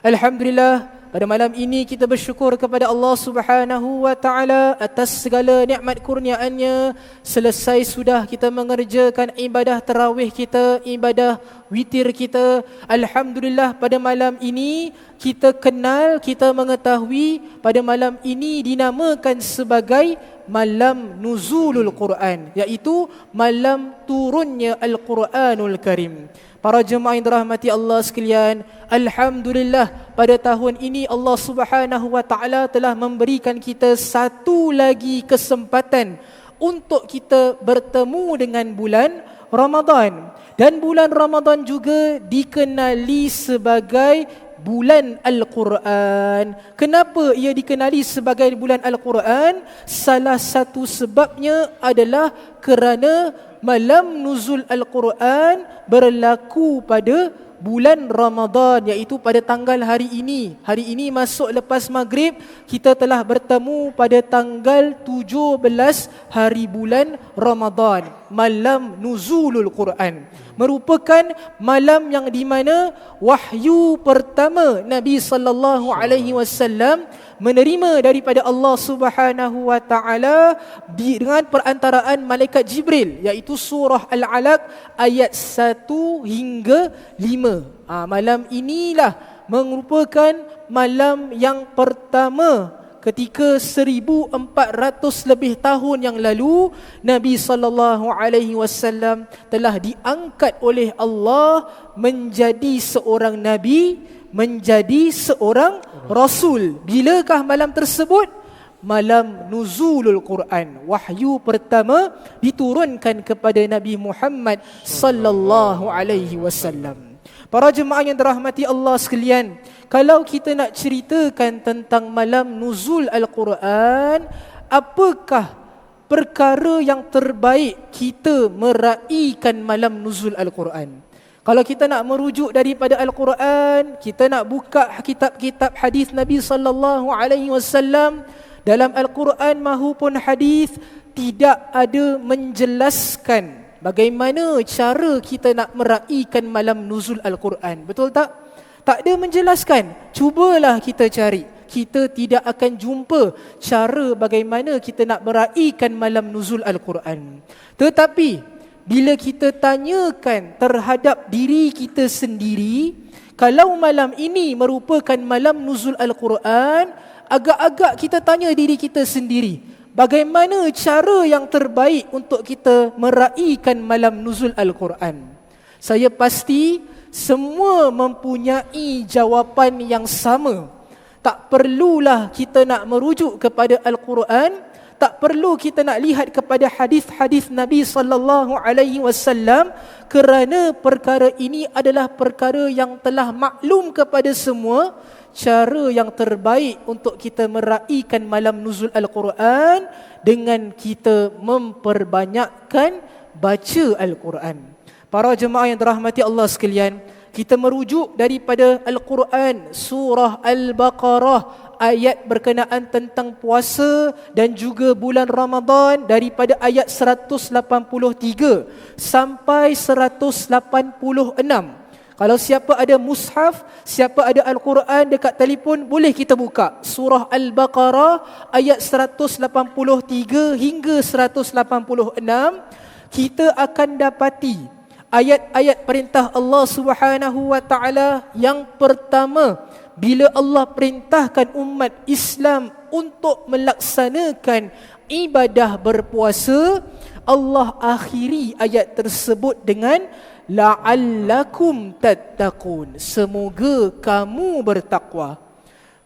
Alhamdulillah, pada malam ini kita bersyukur kepada Allah Subhanahu wa taala atas segala nikmat kurniaannya. Selesai sudah kita mengerjakan ibadah tarawih kita, ibadah witir kita. Alhamdulillah, pada malam ini kita kenal, kita mengetahui pada malam ini dinamakan sebagai malam nuzulul Quran, iaitu malam turunnya Al-Quranul Karim. Para jemaah yang dirahmati Allah sekalian, alhamdulillah pada tahun ini Allah Subhanahu wa taala telah memberikan kita satu lagi kesempatan untuk kita bertemu dengan bulan Ramadan. Dan bulan Ramadan juga dikenali sebagai bulan Al-Quran. Kenapa ia dikenali sebagai bulan Al-Quran? Salah satu sebabnya adalah kerana malam nuzul Al-Quran berlaku pada bulan Ramadan, iaitu pada tanggal hari ini. Hari ini masuk lepas maghrib, kita telah bertemu pada tanggal 17 hari bulan Ramadan. Malam nuzulul Quran merupakan malam yang di mana wahyu pertama Nabi sallallahu alaihi wasallam menerima daripada Allah Subhanahu wa taala dengan perantaraan malaikat Jibril, iaitu surah Al-Alaq ayat 1 hingga 5. Malam inilah merupakan malam yang pertama ketika 1400 lebih tahun yang lalu Nabi sallallahu alaihi wasallam telah diangkat oleh Allah menjadi seorang nabi, menjadi seorang rasul. Bilakah malam tersebut? Malam nuzulul Quran. Wahyu pertama diturunkan kepada Nabi Muhammad sallallahu alaihi wasallam. Para jemaah yang dirahmati Allah sekalian, kalau kita nak ceritakan tentang malam nuzul Al-Quran, apakah perkara yang terbaik kita meraihkan malam nuzul Al-Quran? Kalau kita nak merujuk daripada Al-Quran, kita nak buka kitab-kitab hadis Nabi sallallahu alaihi wasallam, dalam Al-Quran mahupun hadis tidak ada menjelaskan bagaimana cara kita nak meraihkan malam nuzul Al-Quran. Betul tak? Tak ada menjelaskan. Cubalah kita cari. Kita tidak akan jumpa cara bagaimana kita nak meraihkan malam nuzul Al-Quran. Tetapi bila kita tanyakan terhadap diri kita sendiri, kalau malam ini merupakan malam nuzul Al-Quran, agak-agak kita tanya diri kita sendiri, bagaimana cara yang terbaik untuk kita meraihkan malam nuzul Al-Quran? Saya pasti semua mempunyai jawapan yang sama. Tak perlulah kita nak merujuk kepada Al-Quran, tak perlu kita nak lihat kepada hadis-hadis Nabi sallallahu alaihi wasallam, kerana perkara ini adalah perkara yang telah maklum kepada semua. Cara yang terbaik untuk kita meraihkan malam nuzul Al-Quran dengan kita memperbanyakkan baca Al-Quran. Para jemaah yang dirahmati Allah sekalian, kita merujuk daripada Al-Quran surah Al-Baqarah, ayat berkenaan tentang puasa dan juga bulan Ramadan, daripada ayat 183 sampai 186. Kalau siapa ada mushaf, siapa ada Al-Quran dekat telefon, boleh kita buka surah Al-Baqarah ayat 183 hingga 186. Kita akan dapati ayat-ayat perintah Allah Subhanahu wa taala. Yang pertama, bila Allah perintahkan umat Islam untuk melaksanakan ibadah berpuasa, Allah akhiri ayat tersebut dengan la'allakum tattaqun, semoga kamu bertakwa.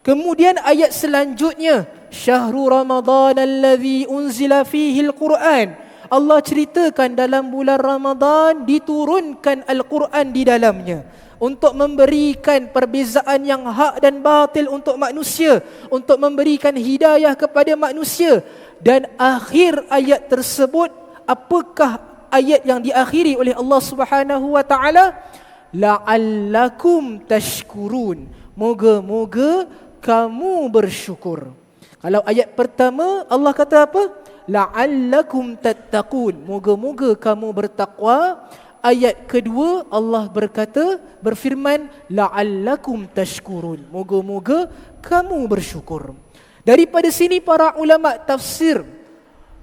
Kemudian ayat selanjutnya, syahrul ramadhan allazi unzila fihi al-Quran, Allah ceritakan dalam bulan Ramadan diturunkan Al-Quran di dalamnya untuk memberikan perbezaan yang hak dan batil untuk manusia, untuk memberikan hidayah kepada manusia. Dan akhir ayat tersebut, apakah ayat yang diakhiri oleh Allah Subhanahu wa taala? La'allakum tashkurun, moga-moga kamu bersyukur. Kalau ayat pertama Allah kata apa? La'allakum tattaqun, moga-moga kamu bertakwa. ayat kedua Allah berfirman la'allakum tashkurun, moga-moga kamu bersyukur. Daripada sini para ulama tafsir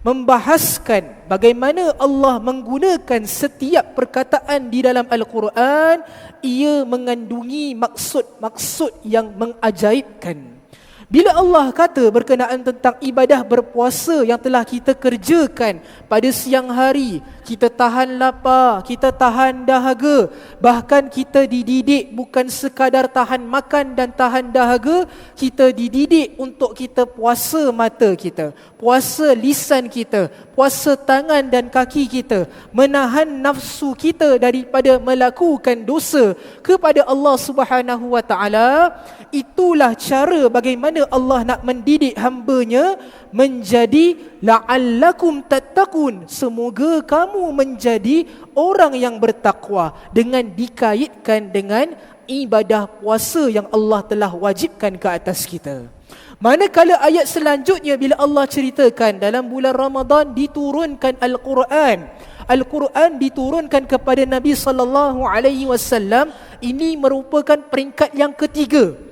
membahaskan bagaimana Allah menggunakan setiap perkataan di dalam Al-Quran, ia mengandungi maksud-maksud yang mengajaibkan. Bila Allah kata berkenaan tentang ibadah berpuasa yang telah kita kerjakan pada siang hari, kita tahan lapar, kita tahan dahaga, bahkan kita dididik bukan sekadar tahan makan dan tahan dahaga, kita dididik untuk kita puasa mata kita, puasa lisan kita, puasa tangan dan kaki kita, menahan nafsu kita daripada melakukan dosa kepada Allah Subhanahu wa taala. Itulah cara bagaimana Allah nak mendidik hamba-Nya menjadi la'allakum tattaqun, semoga kamu menjadi orang yang bertakwa, dengan dikaitkan dengan ibadah puasa yang Allah telah wajibkan ke atas kita. Manakala ayat selanjutnya bila Allah ceritakan dalam bulan Ramadan diturunkan Al-Quran, Al-Quran diturunkan kepada Nabi sallallahu alaihi wasallam, ini merupakan peringkat yang ketiga.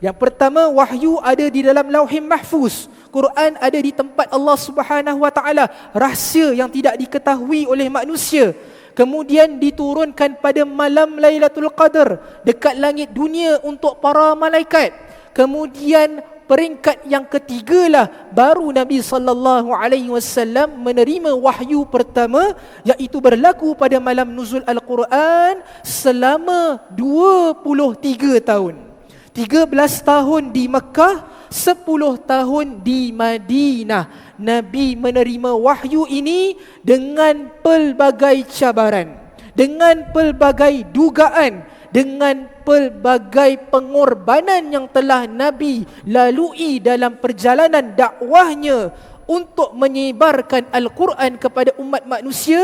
Yang pertama, wahyu ada di dalam Lauhim Mahfuz. Quran ada di tempat Allah Subhanahu wa taala, rahsia yang tidak diketahui oleh manusia. Kemudian diturunkan pada malam Lailatul Qadar dekat langit dunia untuk para malaikat. Kemudian peringkat yang ketigalah baru Nabi sallallahu alaihi wasallam menerima wahyu pertama, iaitu berlaku pada malam nuzul Al-Quran selama 23 tahun. 13 tahun di Mekah, 10 tahun di Madinah. Nabi menerima wahyu ini dengan pelbagai cabaran, dengan pelbagai dugaan, dengan pelbagai pengorbanan yang telah Nabi lalui dalam perjalanan dakwahnya untuk menyebarkan Al-Quran kepada umat manusia.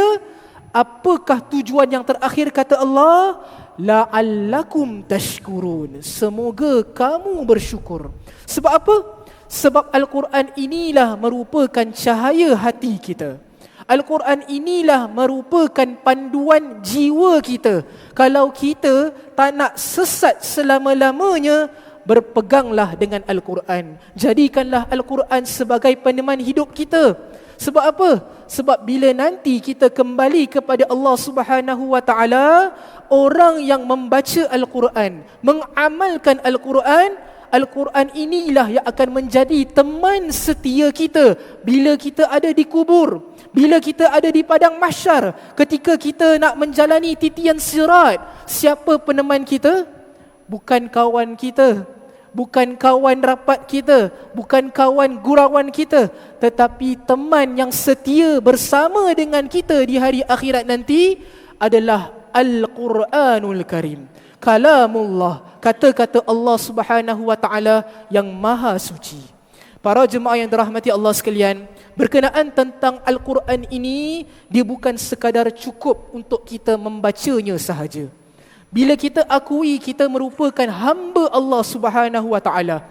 Apakah tujuan yang terakhir kata Allah? La'allakum tashkurun, semoga kamu bersyukur. Sebab apa? Sebab Al-Quran inilah merupakan cahaya hati kita. Al-Quran inilah merupakan panduan jiwa kita. Kalau kita tak nak sesat selama-lamanya, berpeganglah dengan Al-Quran. Jadikanlah Al-Quran sebagai peneman hidup kita. Sebab apa? Sebab bila nanti kita kembali kepada Allah Subhanahu wa taala, orang yang membaca Al-Quran, mengamalkan Al-Quran, Al-Quran inilah yang akan menjadi teman setia kita bila kita ada di kubur, bila kita ada di padang mahsyar, ketika kita nak menjalani titian sirat. Siapa peneman kita? Bukan kawan kita, bukan kawan rapat kita, bukan kawan gurauan kita, tetapi teman yang setia bersama dengan kita di hari akhirat nanti adalah Al-Quranul Karim, kalamullah, kata-kata Allah Subhanahu wa taala yang maha suci. Para jemaah yang dirahmati Allah sekalian, berkenaan tentang Al-Quran ini, dia bukan sekadar cukup untuk kita membacanya sahaja. Bila kita akui kita merupakan hamba Allah Subhanahu wa taala,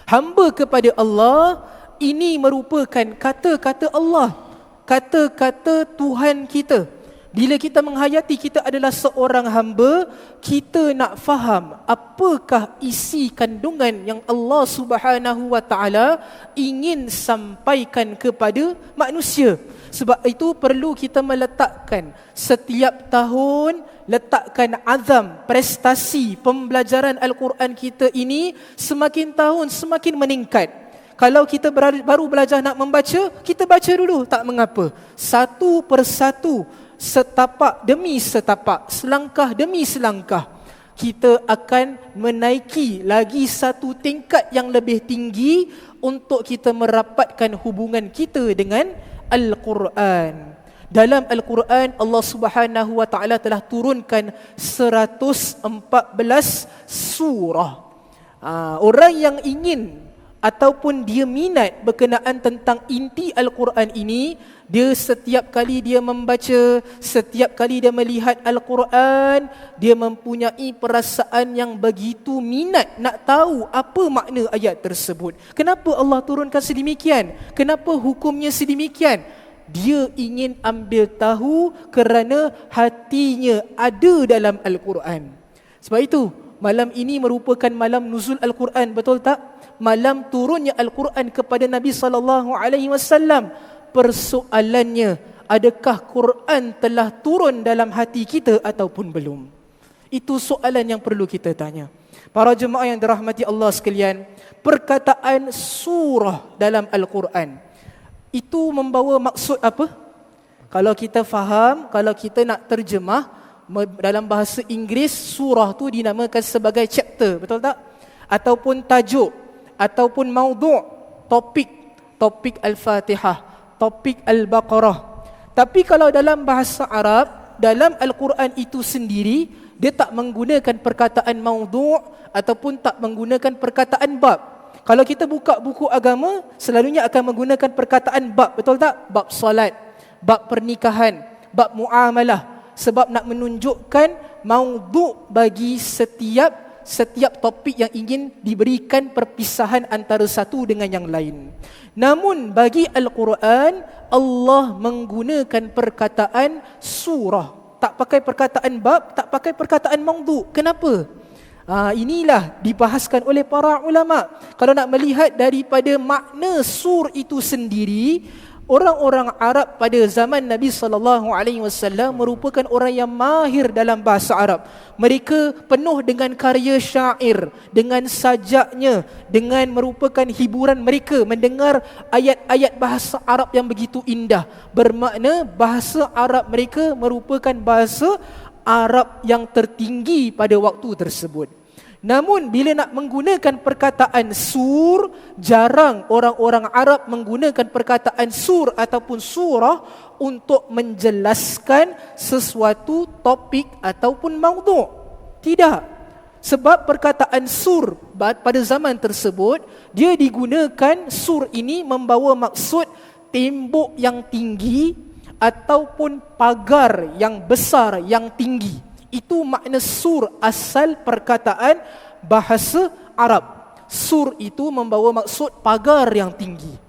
hamba kepada Allah, ini merupakan kata-kata Allah, kata-kata Tuhan kita. Bila kita menghayati kita adalah seorang hamba, kita nak faham apakah isi kandungan yang Allah Subhanahu wa taala ingin sampaikan kepada manusia. Sebab itu perlu kita meletakkan setiap tahun, letakkan azam, prestasi pembelajaran Al-Quran kita ini semakin tahun semakin meningkat. Kalau kita baru belajar nak membaca, kita baca dulu, tak mengapa. Satu persatu, setapak demi setapak, selangkah demi selangkah, kita akan menaiki lagi satu tingkat yang lebih tinggi untuk kita merapatkan hubungan kita dengan Al-Quran. Dalam Al-Quran, Allah Subhanahu wa taala telah turunkan 114 surah. Orang yang ingin ataupun dia minat berkenaan tentang inti Al-Quran ini, dia setiap kali dia membaca, setiap kali dia melihat Al-Quran, dia mempunyai perasaan yang begitu minat nak tahu apa makna ayat tersebut. Kenapa Allah turunkan sedemikian? Kenapa hukumnya sedemikian? Dia ingin ambil tahu kerana hatinya ada dalam Al-Quran. Sebab itu, malam ini merupakan malam nuzul Al-Quran, betul tak? Malam turunnya Al-Quran kepada Nabi SAW. Persoalannya, adakah Quran telah turun dalam hati kita ataupun belum? Itu soalan yang perlu kita tanya. Para jemaah yang dirahmati Allah sekalian, perkataan surah dalam Al-Quran itu membawa maksud apa? Kalau kita faham, kalau kita nak terjemah dalam bahasa Inggeris, surah tu dinamakan sebagai chapter, betul tak? Ataupun tajuk, ataupun maudhu', topik Al-Fatihah, topik Al-Baqarah. Tapi kalau dalam bahasa Arab, dalam Al-Quran itu sendiri, dia tak menggunakan perkataan maudhu' ataupun tak menggunakan perkataan bab. Kalau kita buka buku agama, selalunya akan menggunakan perkataan bab, betul tak? Bab solat, bab pernikahan, bab muamalah. Sebab nak menunjukkan maudhu' bagi setiap topik yang ingin diberikan perpisahan antara satu dengan yang lain. Namun bagi Al-Quran, Allah menggunakan perkataan surah. Tak pakai perkataan bab, tak pakai perkataan maudhu'. Kenapa? Inilah dibahaskan oleh para ulama. Kalau nak melihat daripada makna sur itu sendiri, orang-orang Arab pada zaman Nabi SAW merupakan orang yang mahir dalam bahasa Arab. Mereka penuh dengan karya syair, dengan sajaknya, dengan merupakan hiburan mereka mendengar ayat-ayat bahasa Arab yang begitu indah. Bermakna bahasa Arab mereka merupakan bahasa Arab yang tertinggi pada waktu tersebut. Namun bila nak menggunakan perkataan sur, jarang orang-orang Arab menggunakan perkataan sur ataupun surah untuk menjelaskan sesuatu topik ataupun maudhu'. Tidak. Sebab perkataan sur pada zaman tersebut, dia digunakan, sur ini membawa maksud tembok yang tinggi ataupun pagar yang besar, yang tinggi. Itu makna sur, asal perkataan bahasa Arab. Sur itu membawa maksud pagar yang tinggi.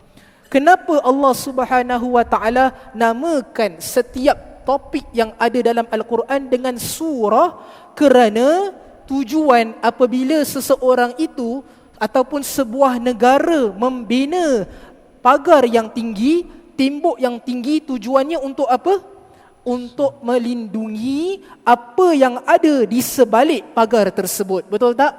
Kenapa Allah Subhanahu wa taala namakan setiap topik yang ada dalam Al-Quran dengan surah? Kerana tujuan apabila seseorang itu ataupun sebuah negara membina pagar yang tinggi, tembok yang tinggi, tujuannya untuk apa? Untuk melindungi apa yang ada di sebalik pagar tersebut. Betul tak?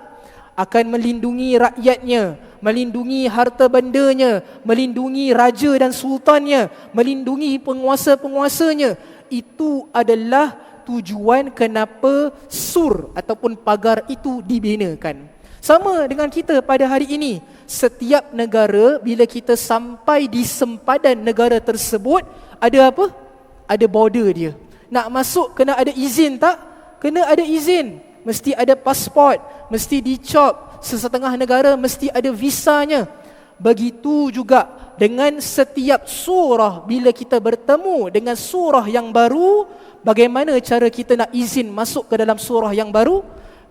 Akan melindungi rakyatnya, melindungi harta bandanya, melindungi raja dan sultannya, melindungi penguasa-penguasanya. Itu adalah tujuan kenapa sur ataupun pagar itu dibinakan. Sama dengan kita pada hari ini. Setiap negara, bila kita sampai di sempadan negara tersebut, ada apa? Ada border dia. Nak masuk kena ada izin tak? Kena ada izin. Mesti ada pasport, mesti dicop. Sesetengah negara mesti ada visanya. Begitu juga dengan setiap surah. Bila kita bertemu dengan surah yang baru, bagaimana cara kita nak izin masuk ke dalam surah yang baru?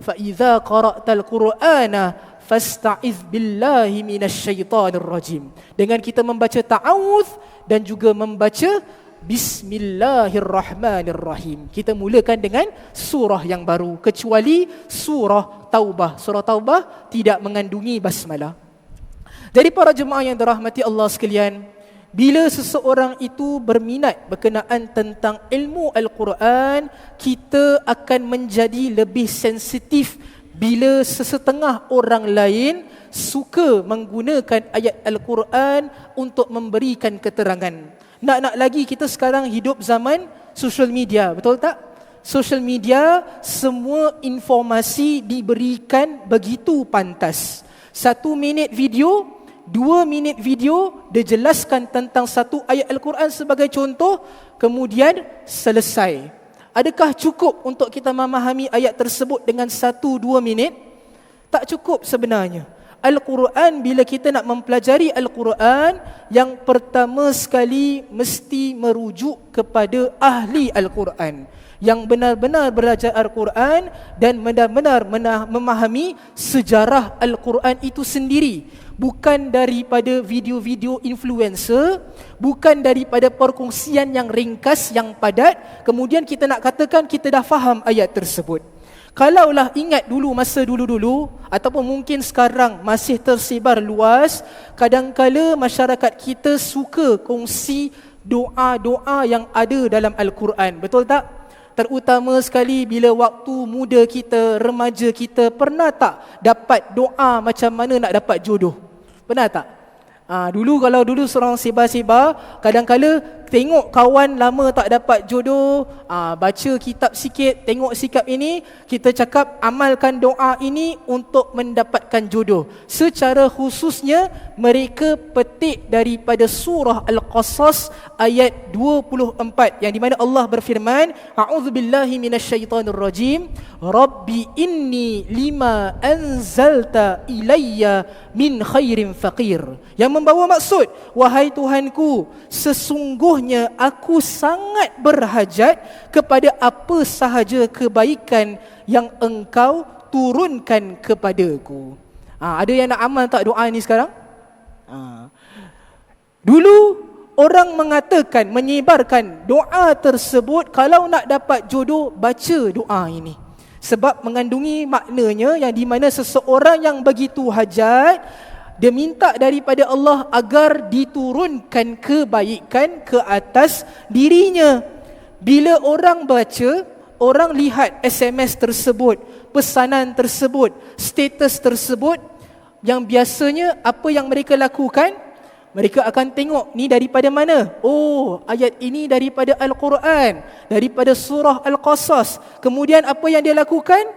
فَإِذَا قَرَأْتَ الْقُرْآنَ فَاسْتَعِذْ بِاللَّهِ مِنَ الشَّيْطَانِ الرَّجِيمِ. Dengan kita membaca ta'awudz dan juga membaca Bismillahirrahmanirrahim. Kita mulakan dengan surah yang baru, kecuali surah Taubah. Surah Taubah tidak mengandungi basmalah. Jadi para jemaah yang dirahmati Allah sekalian, bila seseorang itu berminat berkenaan tentang ilmu Al-Quran, kita akan menjadi lebih sensitif bila sesetengah orang lain suka menggunakan ayat Al-Quran untuk memberikan keterangan. Nak lagi kita sekarang hidup zaman social media, betul tak? Social media, semua informasi diberikan begitu pantas. 1 minit video, 2 minit video, dia jelaskan tentang satu ayat Al-Quran sebagai contoh, kemudian selesai. Adakah cukup untuk kita memahami ayat tersebut dengan 1-2 minit? Tak cukup sebenarnya. Al-Quran, bila kita nak mempelajari Al-Quran, yang pertama sekali mesti merujuk kepada ahli Al-Quran, yang benar-benar belajar Al-Quran dan benar-benar memahami sejarah Al-Quran itu sendiri. Bukan daripada video-video influencer, bukan daripada perkongsian yang ringkas, yang padat, kemudian kita nak katakan kita dah faham ayat tersebut. Kalaulah ingat dulu, masa dulu-dulu, ataupun mungkin sekarang masih tersebar luas, kadangkala masyarakat kita suka kongsi doa-doa yang ada dalam Al-Quran. Betul tak? Terutama sekali bila waktu muda kita, remaja kita, pernah tak dapat doa macam mana nak dapat jodoh? Pernah tak? Dulu kalau seorang sebar-sebar, kadang-kala tengok kawan lama tak dapat jodoh, baca kitab sikit, tengok sikap ini, kita cakap amalkan doa ini untuk mendapatkan jodoh. Secara khususnya mereka petik daripada surah Al-Qasas ayat 24, yang di mana Allah berfirman, a'udzubillahi minasyaitonirrajim, rabbi inni lima anzalta ilayya min khairin faqir. Yang membawa maksud, wahai Tuhanku, sesungguhnya aku sangat berhajat kepada apa sahaja kebaikan yang Engkau turunkan kepadaku. Ada yang nak amal tak doa ni sekarang? Dulu orang mengatakan, menyebarkan doa tersebut, kalau nak dapat jodoh, baca doa ini. Sebab mengandungi maknanya yang di mana seseorang yang begitu hajat, dia minta daripada Allah agar diturunkan kebaikan ke atas dirinya. Bila orang baca, orang lihat SMS tersebut, pesanan tersebut, status tersebut, yang biasanya apa yang mereka lakukan? Mereka akan tengok, ni daripada mana? Oh, ayat ini daripada Al-Quran, daripada surah Al-Qasas. Kemudian apa yang dia lakukan?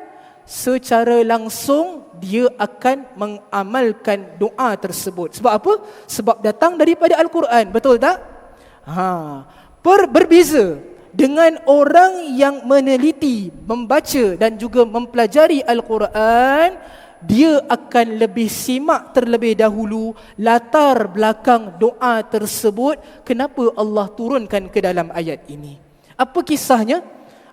Secara langsung dia akan mengamalkan doa tersebut. Sebab apa? Sebab datang daripada Al-Quran. Betul tak? Berbeza dengan orang yang meneliti, membaca dan juga mempelajari Al-Quran, dia akan lebih simak terlebih dahulu latar belakang doa tersebut. Kenapa Allah turunkan ke dalam ayat ini? Apa kisahnya?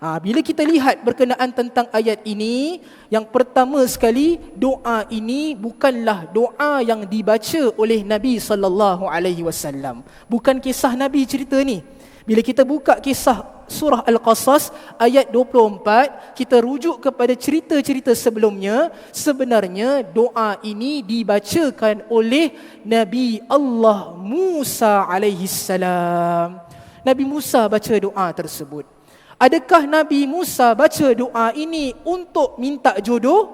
Bila kita lihat berkenaan tentang ayat ini, yang pertama sekali, doa ini bukanlah doa yang dibaca oleh Nabi SAW. Bukan kisah Nabi cerita ni. Bila kita buka kisah surah Al-Qasas ayat 24, kita rujuk kepada cerita-cerita sebelumnya. Sebenarnya doa ini dibacakan oleh Nabi Allah Musa alaihissalam. Nabi Musa baca doa tersebut. Adakah Nabi Musa baca doa ini untuk minta jodoh?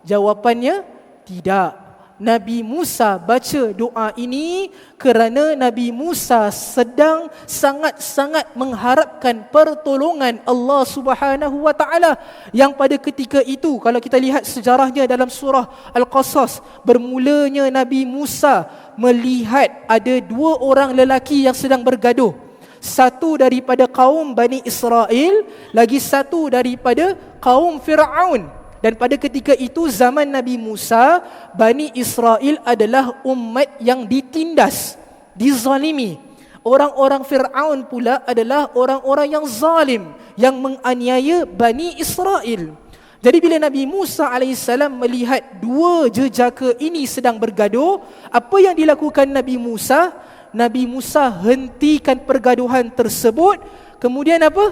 Jawapannya tidak. Nabi Musa baca doa ini kerana Nabi Musa sedang sangat-sangat mengharapkan pertolongan Allah Subhanahu wa taala, yang pada ketika itu kalau kita lihat sejarahnya dalam surah Al-Qasas, bermulanya Nabi Musa melihat ada dua orang lelaki yang sedang bergaduh. Satu daripada kaum Bani Israel, lagi satu daripada kaum Fir'aun. Dan pada ketika itu zaman Nabi Musa, Bani Israel adalah umat yang ditindas, dizalimi. Orang-orang Fir'aun pula adalah orang-orang yang zalim, yang menganiaya Bani Israel. Jadi bila Nabi Musa AS melihat dua jejaka ini sedang bergaduh, apa yang dilakukan Nabi Musa? Nabi Musa hentikan pergaduhan tersebut. Kemudian apa?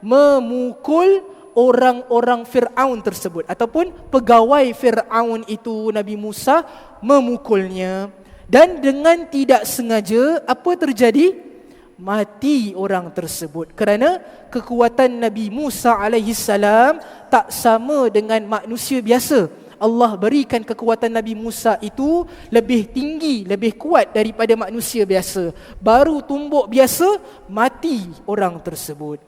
Memukul orang-orang Fir'aun tersebut, ataupun pegawai Fir'aun itu Nabi Musa memukulnya. Dan dengan tidak sengaja, apa terjadi? Mati orang tersebut. Kerana kekuatan Nabi Musa alaihissalam tak sama dengan manusia biasa. Allah berikan kekuatan Nabi Musa itu lebih tinggi, lebih kuat daripada manusia biasa. Baru tumbuk biasa, mati orang tersebut.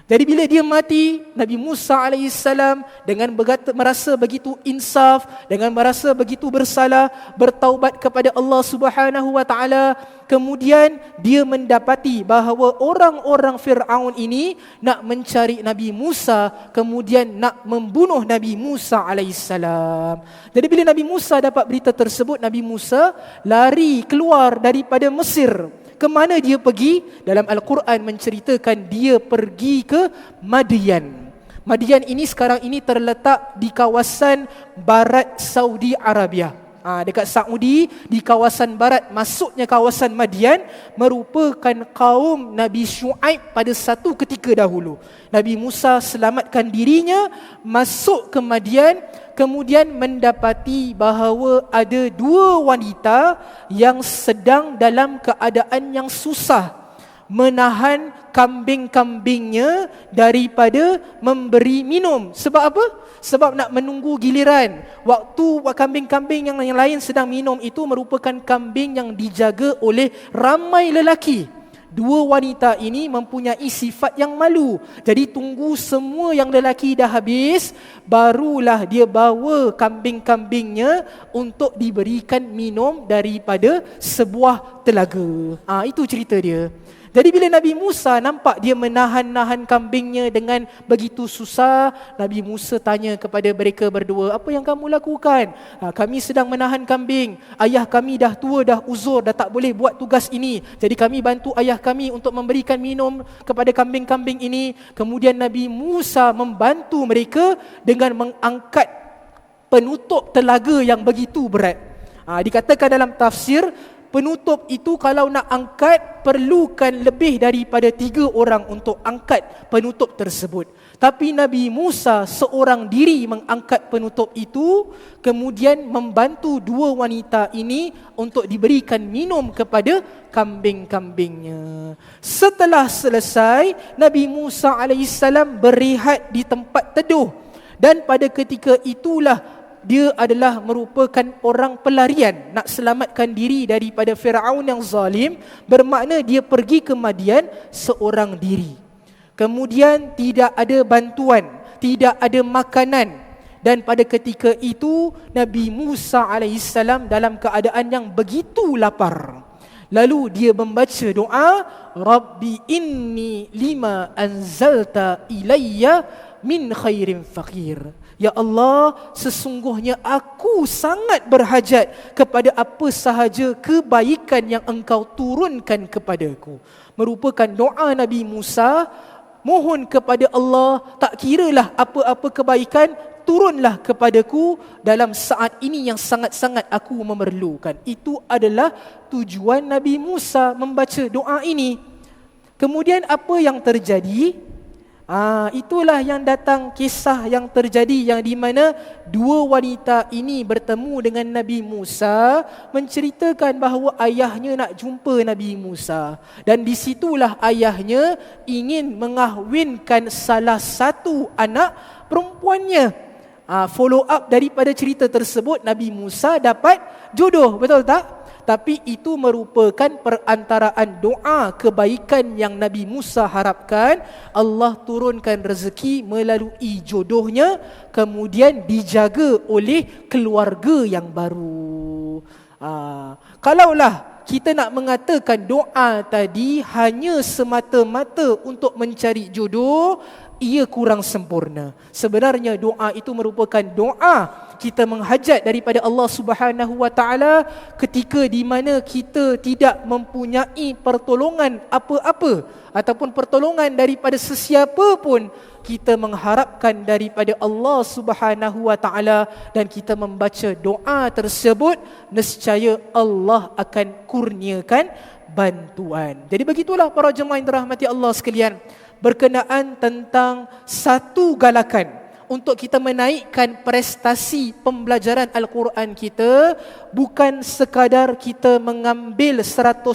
Jadi bila dia mati, Nabi Musa alaihissalam dengan merasa begitu insaf, dengan merasa begitu bersalah, bertaubat kepada Allah Subhanahu wa taala. Kemudian dia mendapati bahawa orang-orang Firaun ini nak mencari Nabi Musa, kemudian nak membunuh Nabi Musa alaihissalam. Jadi bila Nabi Musa dapat berita tersebut, Nabi Musa lari keluar daripada Mesir. Ke mana dia pergi? Dalam Al-Quran menceritakan dia pergi ke Madian. Madian ini sekarang ini terletak di kawasan barat Saudi Arabia. Dekat Saudi, di kawasan barat, masuknya kawasan Madian merupakan kaum Nabi Syuaib pada satu ketika dahulu. Nabi Musa selamatkan dirinya, masuk ke Madian, kemudian mendapati bahawa ada dua wanita yang sedang dalam keadaan yang susah menahan kambing-kambingnya daripada memberi minum. Sebab apa? Sebab nak menunggu giliran. Waktu kambing-kambing yang lain sedang minum itu merupakan kambing yang dijaga oleh ramai lelaki. Dua wanita ini mempunyai sifat yang malu. Jadi tunggu semua yang lelaki dah habis, barulah dia bawa kambing-kambingnya untuk diberikan minum daripada sebuah telaga. Itu cerita dia. Jadi bila Nabi Musa nampak dia menahan-nahan kambingnya dengan begitu susah, Nabi Musa tanya kepada mereka berdua, apa yang kamu lakukan? Kami sedang menahan kambing. Ayah kami dah tua, dah uzur, dah tak boleh buat tugas ini. Jadi kami bantu ayah kami untuk memberikan minum kepada kambing-kambing ini. Kemudian Nabi Musa membantu mereka dengan mengangkat penutup telaga yang begitu berat. Dikatakan dalam tafsir, penutup itu kalau nak angkat perlukan lebih daripada 3 orang untuk angkat penutup tersebut. Tapi Nabi Musa seorang diri mengangkat penutup itu, kemudian membantu dua wanita ini untuk diberikan minum kepada kambing-kambingnya. Setelah selesai, Nabi Musa alaihissalam berehat di tempat teduh. Dan pada ketika itulah dia adalah merupakan orang pelarian, nak selamatkan diri daripada Firaun yang zalim, bermakna dia pergi ke Madian seorang diri. Kemudian tidak ada bantuan, tidak ada makanan, dan pada ketika itu Nabi Musa alaihissalam dalam keadaan yang begitu lapar. Lalu dia membaca doa, Rabbi inni lima anzalta ilayya min khairin faqir. Ya Allah, sesungguhnya aku sangat berhajat kepada apa sahaja kebaikan yang engkau turunkan kepadaku. Merupakan doa Nabi Musa, mohon kepada Allah, tak kiralah apa-apa kebaikan, turunlah kepadaku dalam saat ini yang sangat-sangat aku memerlukan. Itu adalah tujuan Nabi Musa membaca doa ini. Kemudian apa yang terjadi? Itulah yang datang kisah yang terjadi, yang di mana dua wanita ini bertemu dengan Nabi Musa, menceritakan bahawa ayahnya nak jumpa Nabi Musa, dan di situlah ayahnya ingin mengahwinkan salah satu anak perempuannya. Follow up daripada cerita tersebut, Nabi Musa dapat jodoh, betul tak? Tapi itu merupakan perantaraan doa kebaikan yang Nabi Musa harapkan. Allah turunkan rezeki melalui jodohnya, kemudian dijaga oleh keluarga yang baru. Kalaulah kita nak mengatakan doa tadi hanya semata-mata untuk mencari jodoh, ia kurang sempurna. Sebenarnya doa itu merupakan doa kita menghajat daripada Allah Subhanahu wa taala ketika di mana kita tidak mempunyai pertolongan apa-apa ataupun pertolongan daripada sesiapa pun, kita mengharapkan daripada Allah Subhanahu wa taala dan kita membaca doa tersebut, nescaya Allah akan kurniakan bantuan. Jadi begitulah para jemaah yang dirahmati Allah sekalian, berkenaan tentang satu galakan untuk kita menaikkan prestasi pembelajaran Al-Quran kita, bukan sekadar kita mengambil 100%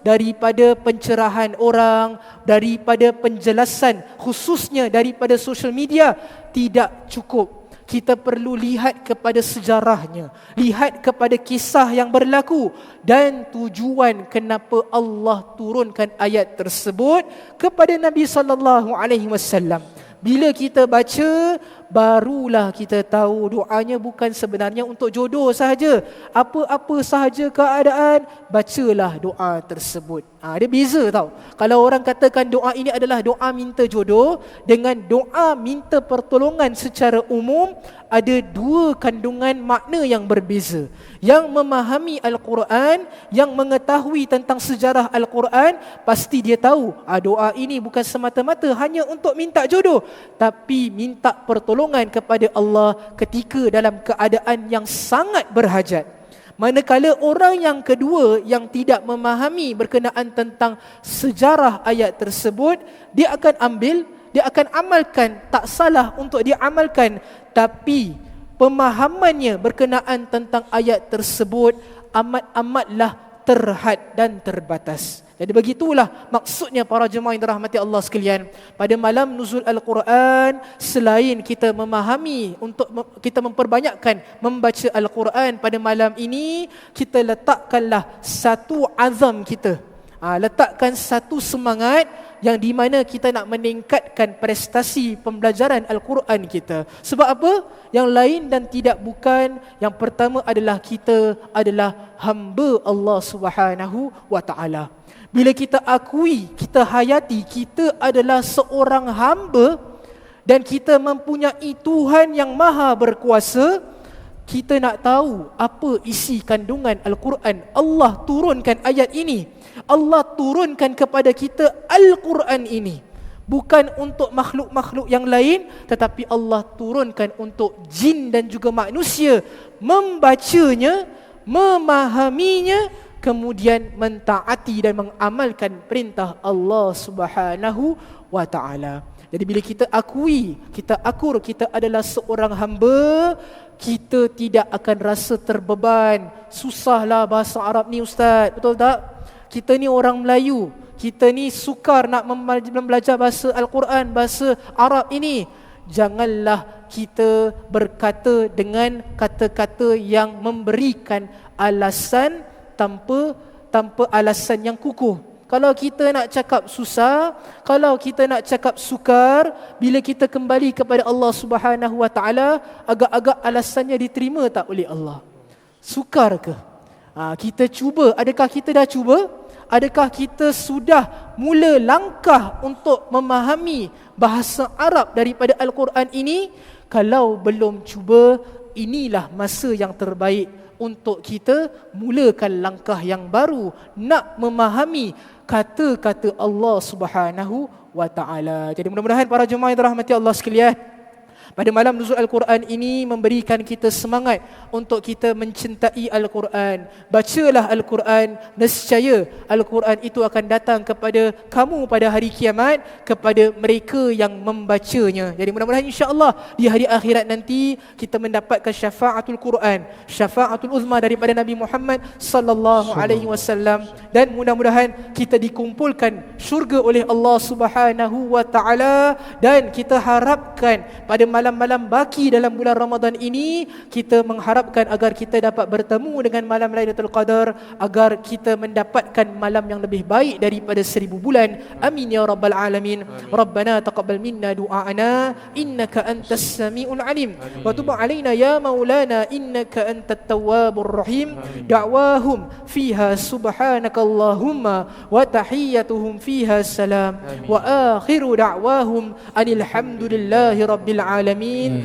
daripada pencerahan orang, daripada penjelasan khususnya daripada social media, tidak cukup. kita perlu lihat kepada sejarahnya, lihat kepada kisah yang berlaku dan tujuan kenapa Allah turunkan ayat tersebut kepada Nabi sallallahu alaihi wasallam. Bila kita baca, barulah kita tahu doanya bukan sebenarnya untuk jodoh sahaja. Apa-apa sahaja keadaan, bacalah doa tersebut. Dia beza tau. Kalau orang katakan doa ini adalah doa minta jodoh dengan doa minta pertolongan secara umum, ada dua kandungan makna yang berbeza. Yang memahami Al-Quran, yang mengetahui tentang sejarah Al-Quran, pasti dia tahu doa ini bukan semata-mata hanya untuk minta jodoh, tapi minta pertolongan kepada Allah ketika dalam keadaan yang sangat berhajat. Manakala orang yang kedua yang tidak memahami berkenaan tentang sejarah ayat tersebut, dia akan ambil, dia akan amalkan, tak salah untuk dia amalkan, tapi pemahamannya berkenaan tentang ayat tersebut amat-amatlah terhad dan terbatas. Jadi begitulah maksudnya para jemaah yang dirahmati Allah sekalian. Pada malam nuzul Al-Quran, selain kita memahami untuk kita memperbanyakkan membaca Al-Quran pada malam ini, kita letakkanlah satu azam kita. Letakkan satu semangat yang di mana kita nak meningkatkan prestasi pembelajaran Al-Quran kita. Sebab apa? Yang lain dan tidak bukan. Yang pertama adalah kita adalah hamba Allah Subhanahu wa ta'ala. Bila kita akui, kita hayati, kita adalah seorang hamba dan kita mempunyai Tuhan yang maha berkuasa, kita nak tahu apa isi kandungan Al-Quran. Allah turunkan ayat ini, Allah turunkan kepada kita Al-Quran ini bukan untuk makhluk-makhluk yang lain, tetapi Allah turunkan untuk jin dan juga manusia membacanya, memahaminya, kemudian mentaati dan mengamalkan perintah Allah Subhanahu wa ta'ala. Jadi bila kita akui, kita akur kita adalah seorang hamba, kita tidak akan rasa terbeban. Susahlah bahasa Arab ni ustaz, betul tak? Kita ni orang Melayu, kita ni sukar nak belajar bahasa Al-Quran, bahasa Arab ini. Janganlah kita berkata dengan kata-kata yang memberikan alasan tanpa alasan yang kukuh. Kalau kita nak cakap susah, kalau kita nak cakap sukar, bila kita kembali kepada Allah Subhanahu wa ta'ala, agak-agak alasannya diterima tak oleh Allah? Sukar ke? Kita cuba, adakah kita dah cuba? Adakah kita sudah mula langkah untuk memahami bahasa Arab daripada Al-Quran ini? Kalau belum cuba, inilah masa yang terbaik untuk kita mulakan langkah yang baru, nak memahami kata-kata Allah Subhanahu wa ta'ala. Jadi mudah-mudahan para jemaah yang dirahmati Allah sekalian, pada malam nuzul Al-Quran ini memberikan kita semangat untuk kita mencintai Al-Quran. Bacalah Al-Quran, nescaya Al-Quran itu akan datang kepada kamu pada hari kiamat, kepada mereka yang membacanya. Jadi mudah-mudahan insya-Allah di hari akhirat nanti kita mendapatkan syafaatul Quran, syafaatul uzma daripada Nabi Muhammad sallallahu alaihi wasallam, dan mudah-mudahan kita dikumpulkan syurga oleh Allah Subhanahu wa taala. Dan kita harapkan pada malam-malam baki dalam bulan Ramadan ini, kita mengharapkan agar kita dapat bertemu dengan malam Lailatul Qadar, agar kita mendapatkan malam yang lebih baik daripada 1000 bulan. Amin ya rabbal alamin. Rabbana taqabbal minna du'aana innaka antas samiul alim wa tub alaina ya maulana innaka antat tawwabur rahim. Da'wahum fiha subhanakallahumma wa tahiyyatuhum fiha salam wa akhiru da'wahum anil hamdulillahi rabbil alamin.